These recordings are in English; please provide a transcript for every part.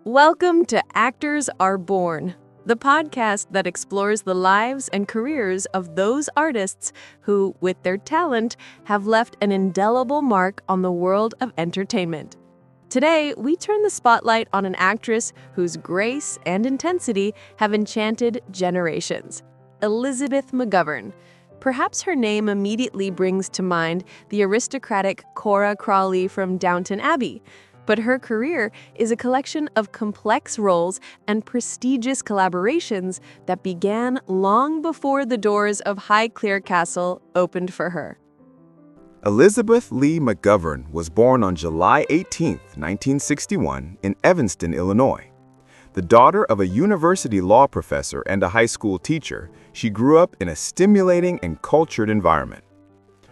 Welcome to Actors Are Born, the podcast that explores the lives and careers of those artists who, with their talent, have left an indelible mark on the world of entertainment. Today, we turn the spotlight on an actress whose grace and intensity have enchanted generations, Elisabeth McGovern. Perhaps her name immediately brings to mind the aristocratic Cora Crawley from Downton Abbey, but her career is a collection of complex roles and prestigious collaborations that began long before the doors of Highclere Castle opened for her. Elisabeth Lee McGovern was born on July 18, 1961, in Evanston, Illinois. The daughter of a university law professor and a high school teacher, she grew up in a stimulating and cultured environment.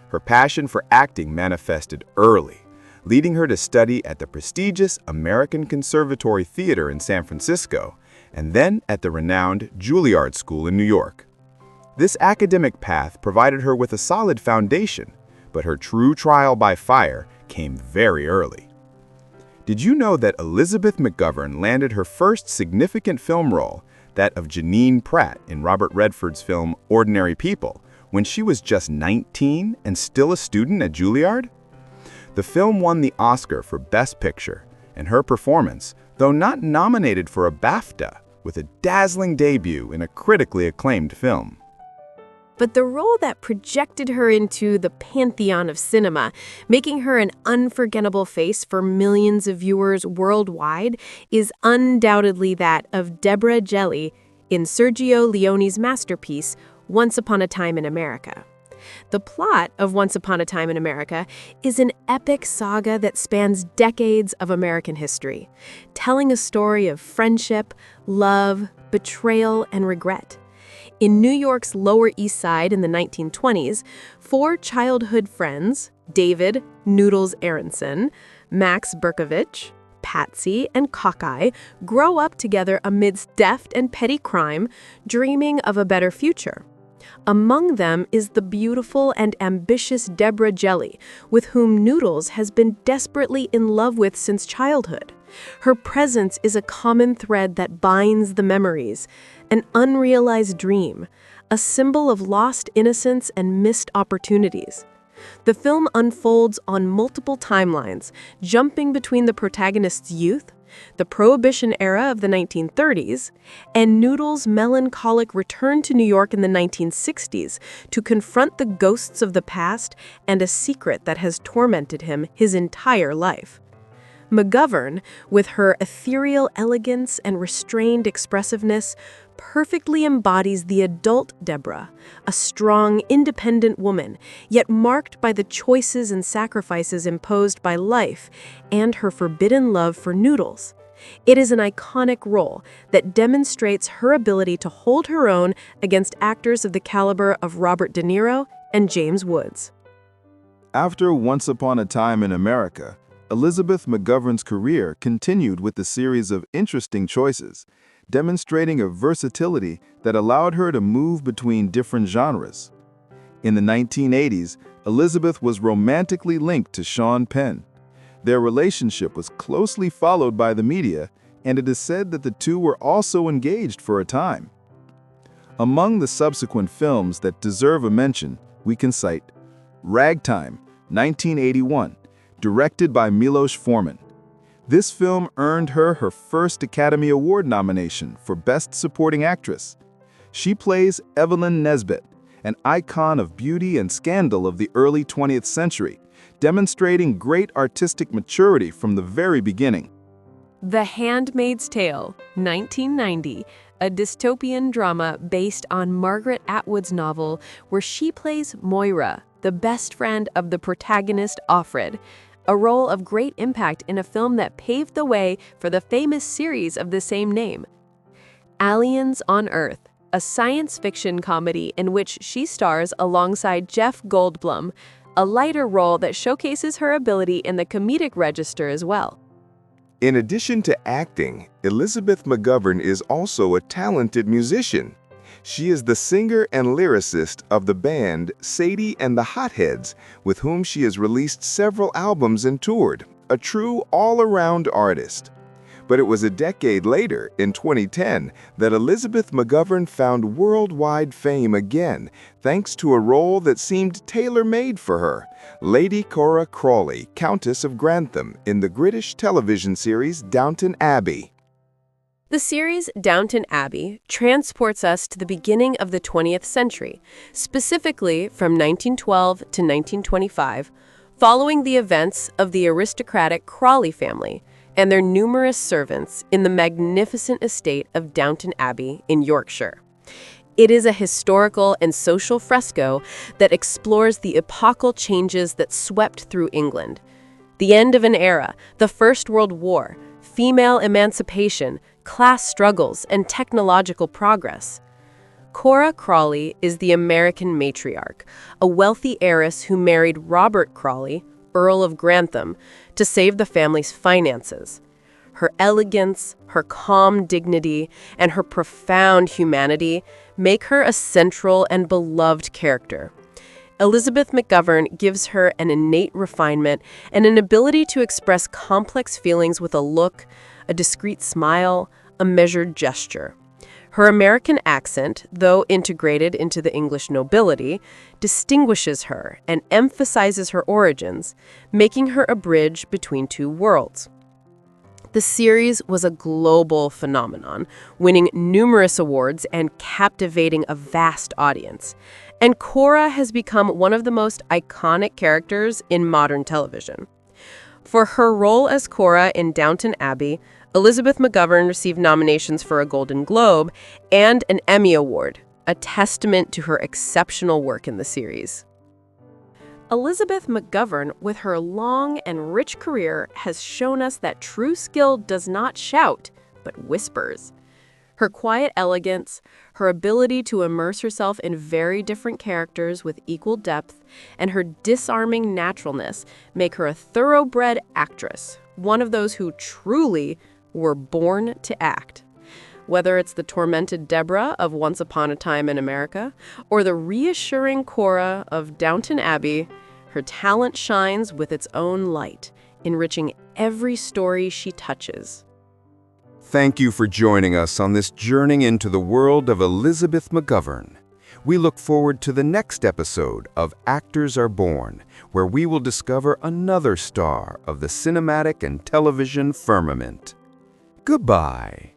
Her passion for acting manifested early, leading her to study at the prestigious American Conservatory Theater in San Francisco and then at the renowned Juilliard School in New York. This academic path provided her with a solid foundation, but her true trial by fire came very early. Did you know that Elisabeth McGovern landed her first significant film role, that of Janine Pratt in Robert Redford's film Ordinary People, when she was just 19 and still a student at Juilliard? The film won the Oscar for Best Picture, and her performance, though not nominated for a BAFTA, with a dazzling debut in a critically acclaimed film. But the role that projected her into the pantheon of cinema, making her an unforgettable face for millions of viewers worldwide, is undoubtedly that of Deborah Jelly in Sergio Leone's masterpiece, Once Upon a Time in America. The plot of Once Upon a Time in America is an epic saga that spans decades of American history, telling a story of friendship, love, betrayal, and regret. In New York's Lower East Side in the 1920s, four childhood friends, David Noodles Aronson, Max Berkovich, Patsy, and Cockeye, grow up together amidst deft and petty crime, dreaming of a better future. Among them is the beautiful and ambitious Deborah Jelly, with whom Noodles has been desperately in love with since childhood. Her presence is a common thread that binds the memories, an unrealized dream, a symbol of lost innocence and missed opportunities. The film unfolds on multiple timelines, jumping between the protagonist's youth, the Prohibition era of the 1930s, and Noodles' melancholic return to New York in the 1960s to confront the ghosts of the past and a secret that has tormented him his entire life. McGovern, with her ethereal elegance and restrained expressiveness, perfectly embodies the adult Deborah, a strong, independent woman, yet marked by the choices and sacrifices imposed by life and her forbidden love for Noodles. It is an iconic role that demonstrates her ability to hold her own against actors of the caliber of Robert De Niro and James Woods. After Once Upon a Time in America, Elisabeth McGovern's career continued with a series of interesting choices, demonstrating a versatility that allowed her to move between different genres. In the 1980s, Elisabeth was romantically linked to Sean Penn. Their relationship was closely followed by the media, and it is said that the two were also engaged for a time. Among the subsequent films that deserve a mention, we can cite Ragtime, 1981, directed by Milos Forman. This film earned her her first Academy Award nomination for Best Supporting Actress. She plays Evelyn Nesbit, an icon of beauty and scandal of the early 20th century, demonstrating great artistic maturity from the very beginning. The Handmaid's Tale, 1990, a dystopian drama based on Margaret Atwood's novel where she plays Moira, the best friend of the protagonist Offred, a role of great impact in a film that paved the way for the famous series of the same name. Aliens on Earth, a science fiction comedy in which she stars alongside Jeff Goldblum, a lighter role that showcases her ability in the comedic register as well. In addition to acting, Elisabeth McGovern is also a talented musician. She is the singer and lyricist of the band Sadie and the Hotheads, with whom she has released several albums and toured, a true all-around artist. But it was a decade later, in 2010, that Elisabeth McGovern found worldwide fame again, thanks to a role that seemed tailor-made for her. Lady Cora Crawley, Countess of Grantham, in the British television series Downton Abbey. The series Downton Abbey transports us to the beginning of the 20th century, specifically from 1912 to 1925, following the events of the aristocratic Crawley family and their numerous servants in the magnificent estate of Downton Abbey in Yorkshire. It is a historical and social fresco that explores the epochal changes that swept through England. The end of an era, the First World War, female emancipation, class struggles, and technological progress. Cora Crawley is the American matriarch, a wealthy heiress who married Robert Crawley, Earl of Grantham, to save the family's finances. Her elegance, her calm dignity, and her profound humanity make her a central and beloved character. Elisabeth McGovern gives her an innate refinement and an ability to express complex feelings with a look, a discreet smile, a measured gesture. Her American accent, though integrated into the English nobility, distinguishes her and emphasizes her origins, making her a bridge between two worlds. The series was a global phenomenon, winning numerous awards and captivating a vast audience. And Cora has become one of the most iconic characters in modern television. For her role as Cora in Downton Abbey, Elisabeth McGovern received nominations for a Golden Globe and an Emmy Award, a testament to her exceptional work in the series. Elisabeth McGovern, with her long and rich career, has shown us that true skill does not shout, but whispers. Her quiet elegance, her ability to immerse herself in very different characters with equal depth, and her disarming naturalness make her a thoroughbred actress, one of those who truly were born to act. Whether it's the tormented Deborah of Once Upon a Time in America or the reassuring Cora of Downton Abbey, her talent shines with its own light, enriching every story she touches. Thank you for joining us on this journey into the world of Elisabeth McGovern. We look forward to the next episode of Actors Are Born, where we will discover another star of the cinematic and television firmament. Goodbye.